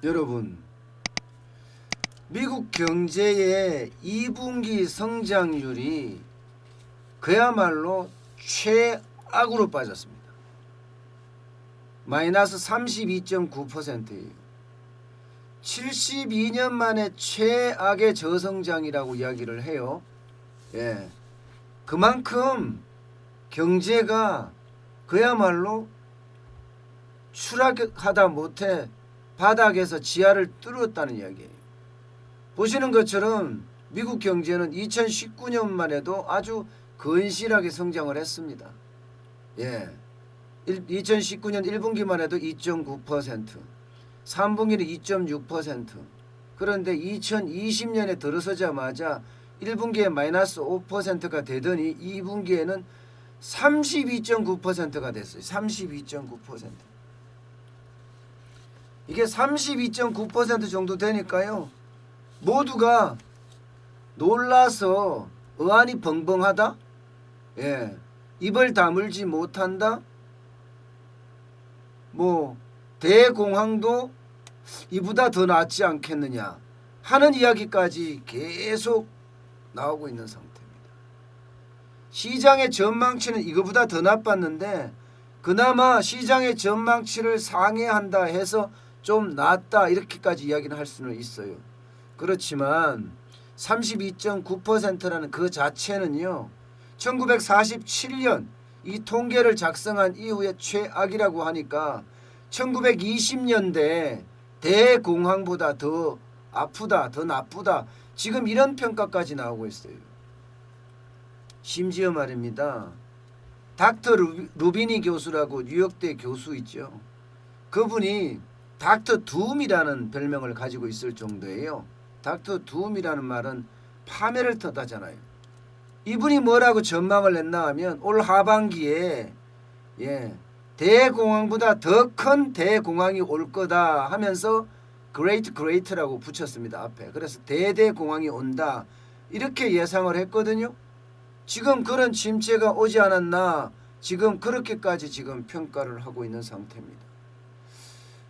여러분, 미국 경제의 2분기 성장률이 그야말로 최악으로 빠졌습니다. 마이너스 32.9%예요. 72년 만에 최악의 저성장이라고 이야기를 해요. 예, 그만큼 경제가 그야말로 추락하다 못해 바닥에서 지하를 뚫었다는 이야기예요. 보시는 것처럼 미국 경제는 2019년만 해도 아주 건실하게 성장을 했습니다. 예, 2019년 1분기만 해도 2.9%, 3분기는 2.6%. 그런데 2020년에 들어서자마자 1분기에 마이너스 5%가 되더니 2분기에는 32.9%가 됐어요. 32.9%. 이게 32.9% 정도 되니까요, 모두가 놀라서 어안이 벙벙하다, 예, 입을 다물지 못한다, 뭐 대공황도 이보다 더 낫지 않겠느냐 하는 이야기까지 계속 나오고 있는 상태입니다. 시장의 전망치는 이거보다 더 나빴는데 그나마 시장의 전망치를 상회한다 해서 좀 낫다 이렇게까지 이야기는 할 수는 있어요. 그렇지만 32.9%라는 그 자체는요, 1947년 이 통계를 작성한 이후에 최악이라고 하니까 1920년대 대공황보다 더 아프다, 더 나쁘다, 지금 이런 평가까지 나오고 있어요. 심지어 말입니다, 닥터 루비니 교수라고 뉴욕대 교수 있죠. 그분이 닥터 둠이라는 별명을 가지고 있을 정도예요. 닥터 둠이라는 말은 파멸을 뜻하잖아요. 이분이 뭐라고 전망을 했나 하면 올 하반기에, 예, 대공황보다 더 큰 대공황이 올 거다 하면서 great라고 붙였습니다, 앞에. 그래서 대대공황이 온다 이렇게 예상을 했거든요. 지금 그런 침체가 오지 않았나, 지금 그렇게까지 지금 평가를 하고 있는 상태입니다.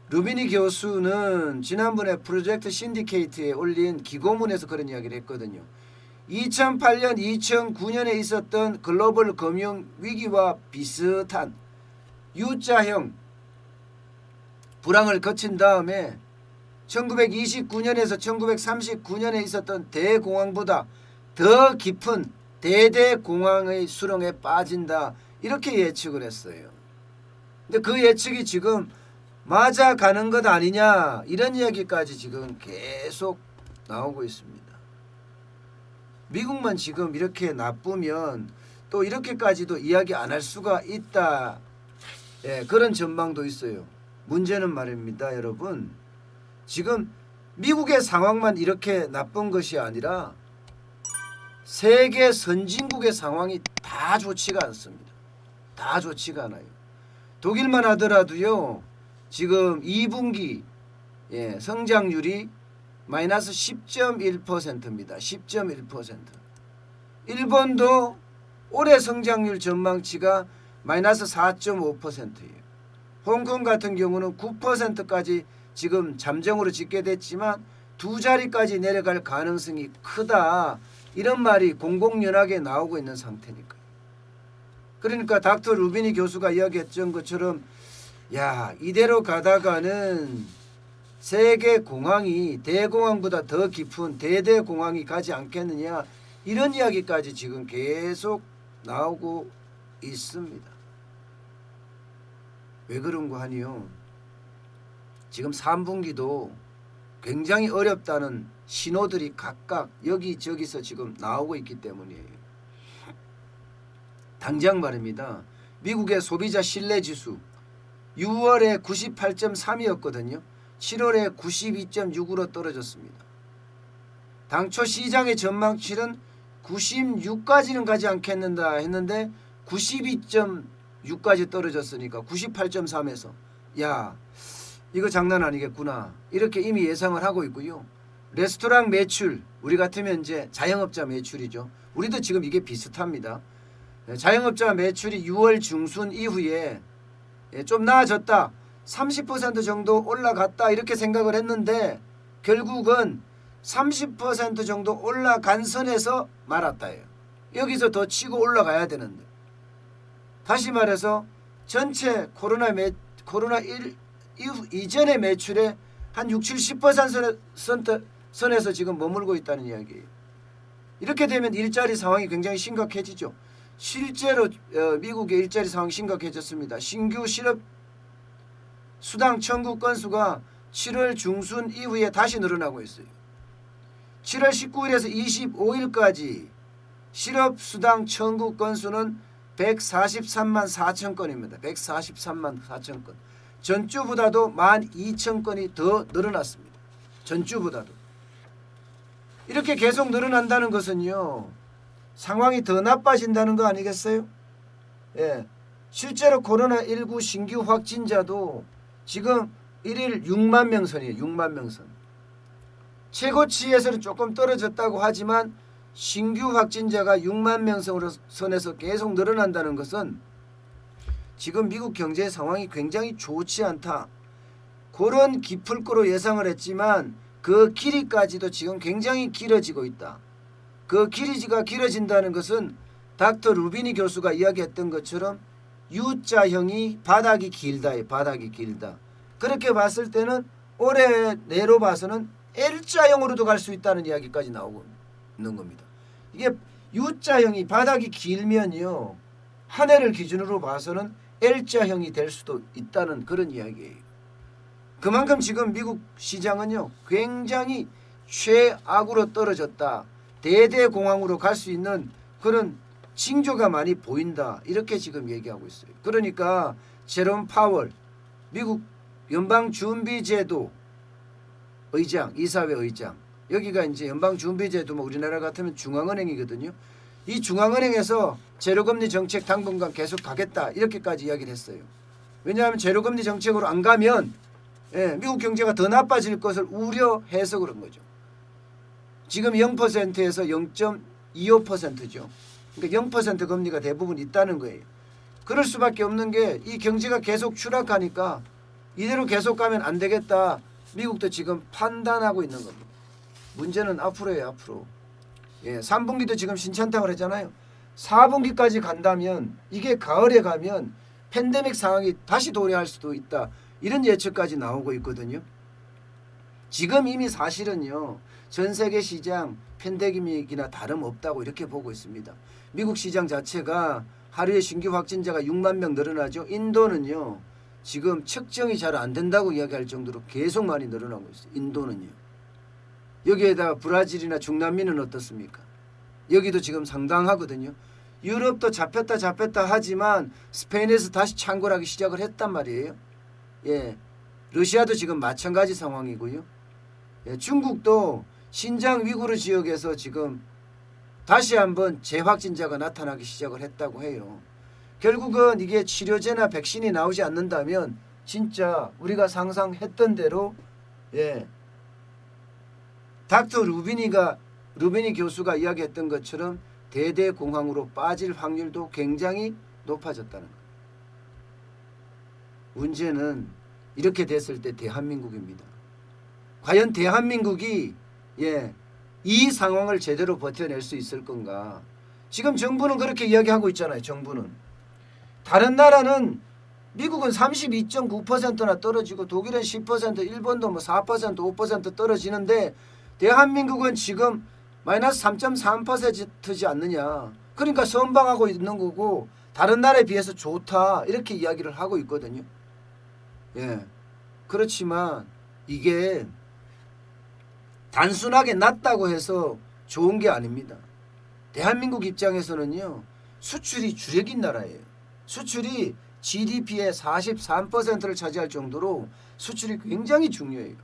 루비니 교수는 지난번에 프로젝트 신디케이트에 올린 기고문에서 그런 이야기를 했거든요. 2008년, 2009년에 있었던 글로벌 금융 위기와 비슷한 U자형 불황을 거친 다음에 1929년에서 1939년에 있었던 대공황보다 더 깊은 대대공황의 수렁에 빠진다 이렇게 예측을 했어요. 근데 그 예측이 지금 맞아가는 것 아니냐 이런 이야기까지 지금 계속 나오고 있습니다. 미국만 지금 이렇게 나쁘면 또 이렇게까지도 이야기 안 할 수가 있다, 예, 그런 전망도 있어요. 문제는 말입니다, 여러분, 지금 미국의 상황만 이렇게 나쁜 것이 아니라 세계 선진국의 상황이 다 좋지가 않습니다. 다 좋지가 않아요. 독일만 하더라도요, 지금 2분기, 예, 성장률이 마이너스 10.1%입니다. 10.1%. 일본도 올해 성장률 전망치가 마이너스 4.5%예요. 홍콩 같은 경우는 9%까지 지금 잠정으로 짓게 됐지만 두 자리까지 내려갈 가능성이 크다, 이런 말이 공공연하게 나오고 있는 상태니까요. 그러니까 닥터 루비니 교수가 이야기했던 것처럼, 야, 이대로 가다가는 세계 공황이 대공황보다 더 깊은 대대공황이 가지 않겠느냐 이런 이야기까지 지금 계속 나오고 있습니다. 왜 그런가 하니요, 지금 3분기도 굉장히 어렵다는 신호들이 각각 여기저기서 지금 나오고 있기 때문이에요. 당장 말입니다, 미국의 소비자 신뢰지수 6월에 98.3이었거든요. 7월에 92.6으로 떨어졌습니다. 당초 시장의 전망치는 96까지는 가지 않겠는다 했는데 92.6까지 떨어졌으니까 98.3에서 야, 이거 장난 아니겠구나 이렇게 이미 예상을 하고 있고요. 레스토랑 매출, 우리 같으면 이제 자영업자 매출이죠. 우리도 지금 이게 비슷합니다. 자영업자 매출이 6월 중순 이후에 좀 나아졌다, 30% 정도 올라갔다 이렇게 생각을 했는데 결국은 30% 정도 올라간 선에서 말았다예요. 여기서 더 치고 올라가야 되는데, 다시 말해서 전체 코로나1 이전의 매출의 한 60-70% 선에서 지금 머물고 있다는 이야기예요. 이렇게 되면 일자리 상황이 굉장히 심각해지죠. 실제로 미국의 일자리 상황이 심각해졌습니다. 신규 실업 수당 청구 건수가 7월 중순 이후에 다시 늘어나고 있어요. 7월 19일에서 25일까지 실업 수당 청구 건수는 143만 4천 건입니다. 143만 4천 건. 전주보다도 12,000건이 더 늘어났습니다. 전주보다도. 이렇게 계속 늘어난다는 것은요, 상황이 더 나빠진다는 거 아니겠어요? 예. 실제로 코로나19 신규 확진자도 지금 1일 6만 명 선이에요. 6만 명 선. 최고치에서는 조금 떨어졌다고 하지만 신규 확진자가 6만 명 선에서 계속 늘어난다는 것은 지금 미국 경제 상황이 굉장히 좋지 않다. 그런 깊을 거로 예상을 했지만 그 길이까지도 지금 굉장히 길어지고 있다. 그 길이가 길어진다는 것은 닥터 루비니 교수가 이야기했던 것처럼 U자형이 바닥이 길다예요. 바닥이 길다. 그렇게 봤을 때는 올해 내로 봐서는 L자형으로도 갈 수 있다는 이야기까지 나오고 있는 겁니다. 이게 U자형이 바닥이 길면요, 한 해를 기준으로 봐서는 L자형이 될 수도 있다는 그런 이야기예요. 그만큼 지금 미국 시장은요, 굉장히 최악으로 떨어졌다. 대대공황으로 갈 수 있는 그런 징조가 많이 보인다. 이렇게 지금 얘기하고 있어요. 그러니까 제롬 파월 미국 연방준비제도 의장, 이사회 의장, 여기가 이제 연방준비제도 뭐 우리나라 같으면 중앙은행이거든요. 이 중앙은행에서 제로금리 정책 당분간 계속 가겠다 이렇게까지 이야기를 했어요. 왜냐하면 제로금리 정책으로 안 가면 미국 경제가 더 나빠질 것을 우려해서 그런 거죠. 지금 0%에서 0.25%죠. 그러니까 0% 금리가 대부분 있다는 거예요. 그럴 수밖에 없는 게 이 경제가 계속 추락하니까 이대로 계속 가면 안 되겠다. 미국도 지금 판단하고 있는 겁니다. 문제는 앞으로예요. 앞으로. 3분기도 지금 신찬다고 그랬잖아요. 4분기까지 간다면 이게 가을에 가면 팬데믹 상황이 다시 도래할 수도 있다. 이런 예측까지 나오고 있거든요. 지금 이미 사실은요, 전 세계 시장 팬데믹이나 다름없다고 이렇게 보고 있습니다. 미국 시장 자체가 하루에 신규 확진자가 6만 명 늘어나죠. 인도는요, 지금 측정이 잘 안 된다고 이야기할 정도로 계속 많이 늘어나고 있어요. 인도는요. 여기에다가 브라질이나 중남미는 어떻습니까? 여기도 지금 상당하거든요. 유럽도 잡혔다 하지만 스페인에서 다시 창궐하기 시작을 했단 말이에요. 러시아도 지금 마찬가지 상황이고요. 중국도 신장 위구르 지역에서 지금 다시 한번 재확진자가 나타나기 시작을 했다고 해요. 결국은 이게 치료제나 백신이 나오지 않는다면 진짜 우리가 상상했던 대로 닥터 루비니 교수가 이야기했던 것처럼 대대공황으로 빠질 확률도 굉장히 높아졌다는 거예요. 문제는 이렇게 됐을 때 대한민국입니다. 과연 대한민국이 이 상황을 제대로 버텨낼 수 있을 건가? 지금 정부는 그렇게 이야기하고 있잖아요. 정부는. 다른 나라는 미국은 32.9%나 떨어지고 독일은 10%, 일본도 뭐 4%, 5% 떨어지는데 대한민국은 지금 마이너스 3.3%지 않느냐. 그러니까 선방하고 있는 거고 다른 나라에 비해서 좋다 이렇게 이야기를 하고 있거든요. 그렇지만 이게 단순하게 낮다고 해서 좋은 게 아닙니다. 대한민국 입장에서는요, 수출이 주력인 나라예요. 수출이 GDP의 43%를 차지할 정도로 수출이 굉장히 중요해요.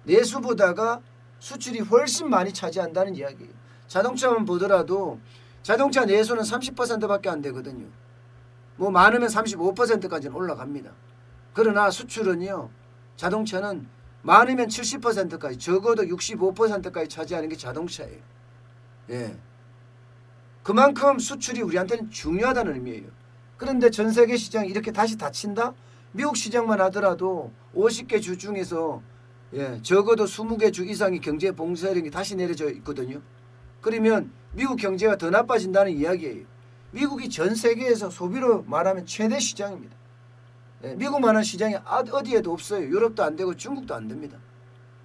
내수보다가 수출이 훨씬 많이 차지한다는 이야기예요. 자동차만 보더라도 자동차 내수는 30%밖에 안 되거든요. 뭐 많으면 35%까지는 올라갑니다. 그러나 수출은요, 자동차는 많으면 70%까지, 적어도 65%까지 차지하는 게 자동차예요. 그만큼 수출이 우리한테는 중요하다는 의미예요. 그런데 전 세계 시장이 이렇게 다시 닫힌다? 미국 시장만 하더라도 50개 주 중에서 적어도 20개 주 이상이 경제 봉쇄령이 다시 내려져 있거든요. 그러면 미국 경제가 더 나빠진다는 이야기예요. 미국이 전 세계에서 소비로 말하면 최대 시장입니다. 미국만한 시장이 어디에도 없어요. 유럽도 안 되고 중국도 안 됩니다.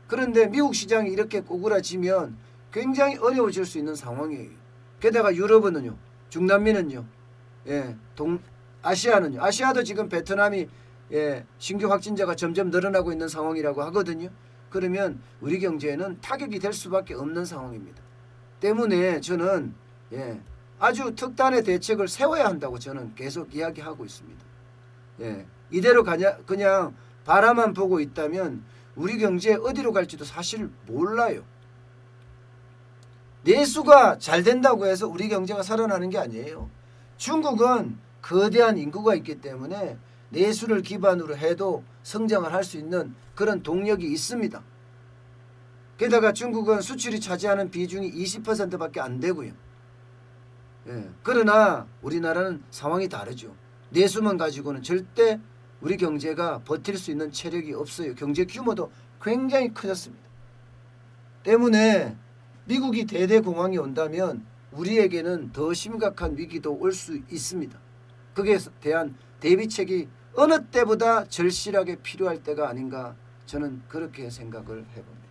그런데 미국 시장이 이렇게 꼬꾸라지면 굉장히 어려워질 수 있는 상황이에요. 게다가 유럽은요, 중남미는요, 아시아는요. 아시아도 지금 베트남이 신규 확진자가 점점 늘어나고 있는 상황이라고 하거든요. 그러면 우리 경제에는 타격이 될 수밖에 없는 상황입니다. 때문에 저는 아주 특단의 대책을 세워야 한다고 저는 계속 이야기하고 있습니다. 이대로 그냥 바라만 보고 있다면 우리 경제 어디로 갈지도 사실 몰라요. 내수가 잘 된다고 해서 우리 경제가 살아나는 게 아니에요. 중국은 거대한 인구가 있기 때문에 내수를 기반으로 해도 성장을 할 수 있는 그런 동력이 있습니다. 게다가 중국은 수출이 차지하는 비중이 20%밖에 안 되고요. 그러나 우리나라는 상황이 다르죠. 내수만 가지고는 절대 우리 경제가 버틸 수 있는 체력이 없어요. 경제 규모도 굉장히 커졌습니다. 때문에 미국이 대대공황이 온다면 우리에게는 더 심각한 위기도 올 수 있습니다. 거기에 대한 대비책이 어느 때보다 절실하게 필요할 때가 아닌가 저는 그렇게 생각을 해봅니다.